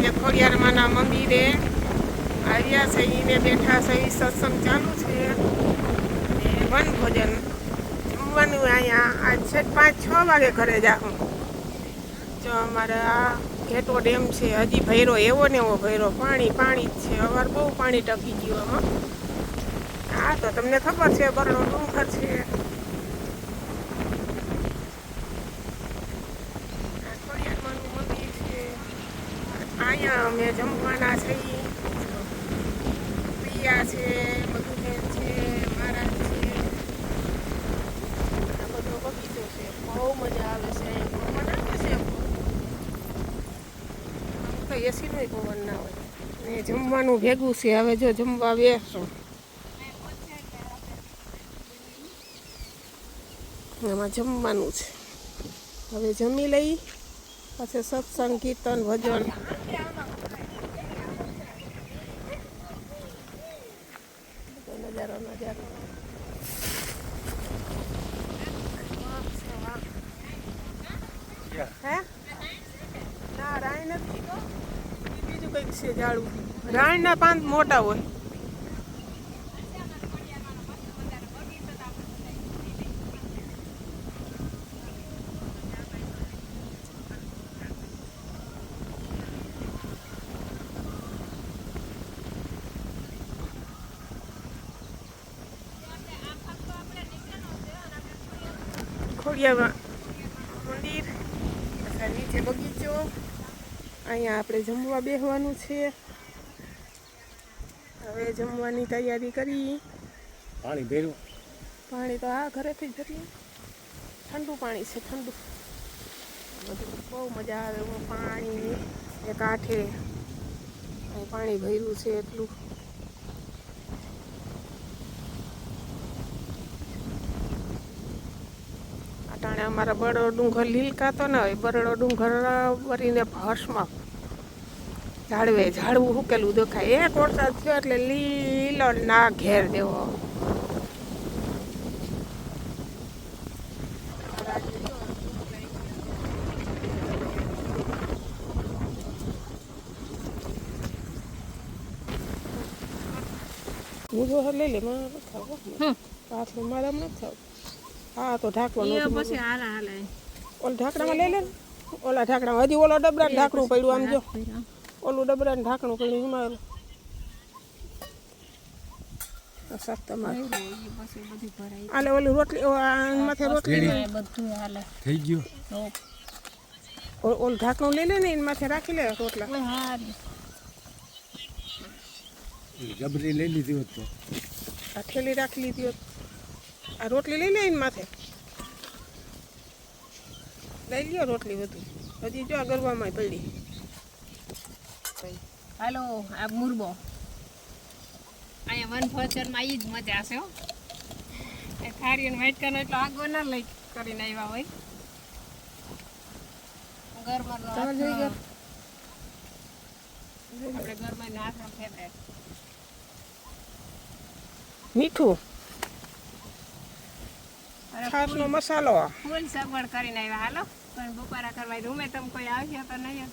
આજે ખોડિયારમાંના મંદિરે આવ્યા છે, એને બેઠા છે, સત્સંગ ચાલુ છે અને વનભોજન જમવાનું અહીંયા આજ છે 5-6 વાગે ઘરે જાઉં. જો અમારે આ ઘેટો ડેમ છે, હજી ભર્યો એવો ને એવો ભર્યો, પાણી પાણી જ છે. અવાર બહુ પાણી ટકી ગયું આમાં. હા તો તમને ખબર છે, બરડો ડુંગર છે. અહીંયા અમે જમવાના છીએ. પ્રિયા છે, મધુબેન છે, મહારાજ છે. આ બધો બગીચો છે, બહુ મજા આવે છે. પવન આવે છે, તો એસીનો પવન ના હોય ને. જમવાનું ભેગું છે. હવે જો જમવા બેસું. આમાં જમવાનું છે. હવે જમી લઈ, પછી સત્સંગ, કીર્તન, ભજન. નજારો નજારો હે ના, રાય નથી. બીજું કંઈક છે ઝાડું. રાયના પાન મોટા હોય. ખોડિયાર મંદિર, નીચે બગીચો. અહીંયા આપણે જમવા બેસવાનું છે. હવે જમવાની તૈયારી કરી. પાણી ભર્યું. પાણી તો આ ઘરેથી જ ભરીએ. ઠંડુ પાણી છે, ઠંડુ. બધું બહુ મજા આવે. હું પાણી એ કાંઠે પાણી ભર્યું છે એટલું. અટાણે અમારા બરડો ડુંગર લીલકાતો ન હોય. બરડો ડુંગર વરીને ભસ્માં ઝાડવું હુકેલું દેખાય. એક વરસાદ થયો એટલે લીલો ના ઘેર દેવો. હું જો લઈ લે, મારે નથી ખાવું. પાછળ મારા નથી ખાવું. હા તો ઢાંકવાનું પછી હાલે ઓલા ઢાંકણામાં લઈ લે ને. ઓલા ઢાંકણામાં હજી ઓલો ડબરા ઢાંકણું પડ્યું. આમ જો ઓલું ડબરાને ઢાંકણું પડ્યું. એમાં હાલે ઓલી રોટલી માથે રોટલી થઈ ગયું. ઓલું ઢાંકણું લઈ લે ને, એની માથે રાખી લે રોટલા. જબરી લઈ લીધી હોત તો આ થેલી રાખી લીધી હોત. આ રોટલી લઈ લે એની માથે. લઈ લ્યો રોટલી બધું. હજી જો ગરબામાં પડી. હાલો, આ મુરબો અહીંયા વનભોજનમાં ઈ જ મજા છે હો. એ થાળી અને વાટકાનો એટલો આગો ના લઈ કરીને આવ્યા હોય. ગરબાનો આપણે ગરબાનો આપણો ફેવરેટ મીઠું, છાશનો મસાલો. ફૂલ સગવડ કરીને આવ્યા. હાલો, પણ બપોરા કરવા રૂમે તમે કોઈ આવ્યા તો નહીં.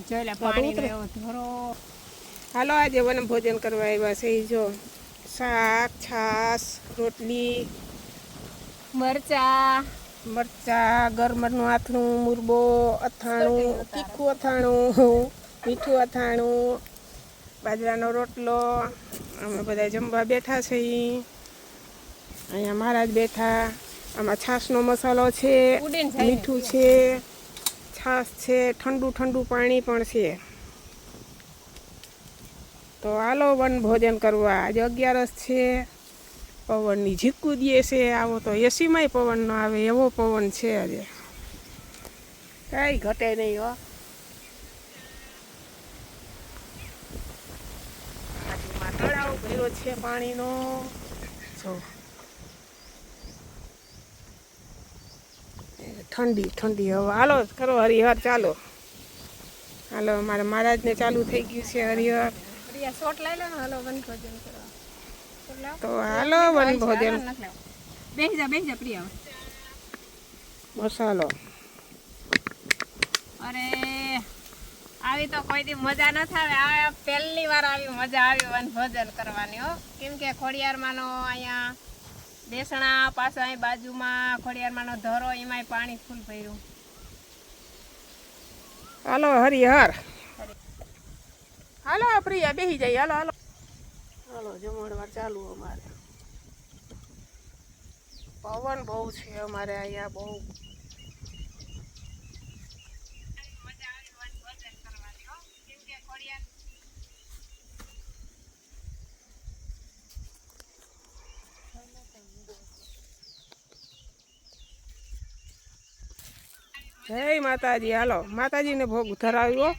જોઈ લે પાણી એવો ધોરો. હાલો, આજે વનભોજન કરવા આવ્યા છે. જો શાક, છાશ, રોટલી, મરચા, ગરમરનું આથણું, મુરબો, અથાણું, તીખું અથાણું, મીઠું અથાણું, બાજરાનો રોટલો. અમે બધા જમવા બેઠા છીએ. અહીંયા મહારાજ બેઠા. આમાં છાશનો મસાલો છે, મીઠું છે, છાશ છે, ઠંડુ ઠંડુ પાણી પણ છે. તો હાલો વનભોજન કરવા. આજે 11 છે. પવનની ઝીકું દે છે. આવો તો એસીમાંય પવન ન આવે એવો પવન છે આજે. કાંઈ ઘટે નહીં હો. આજુમાં તળાવ ભર્યો છે પાણીનો. જો ઠંડી ઠંડી હવા. હાલો કરો હરિહર, ચાલો. હાલો, મારા મહારાજને ચાલુ થઈ ગયું છે હરિહર. શોટ લઈ લો ને. હાલો વનભોજન કરવા. તો હાલો વનભોજન. બેસી જા પ્રિયા. મસાલો અરે આવી તો કોઈ દી મજા ન આવે. આ પહેલી વાર આવી મજા આવી વનભોજન કરવાની હો. કેમ કે ખોડિયારમાંનો અહીંયા દેસણા પાછો અહીં બાજુમાં ખોડિયારમાંનો ધરો, એમાંય પાણી ફૂલ ભર્યું. હાલો હરિહર, હાલો પ્રિયા બેસી જાય. હાલો હાલો હાલો, જમણવાર ચાલુ અમારે. પવન બહુ છે અમારે અહીંયા, બહુ. મજા આવી વનભોજન કરવાની હો. કેમ કે ખોડિયાર જય માતાજી. હાલો માતાજીને ભોગ ધરાવ્યો.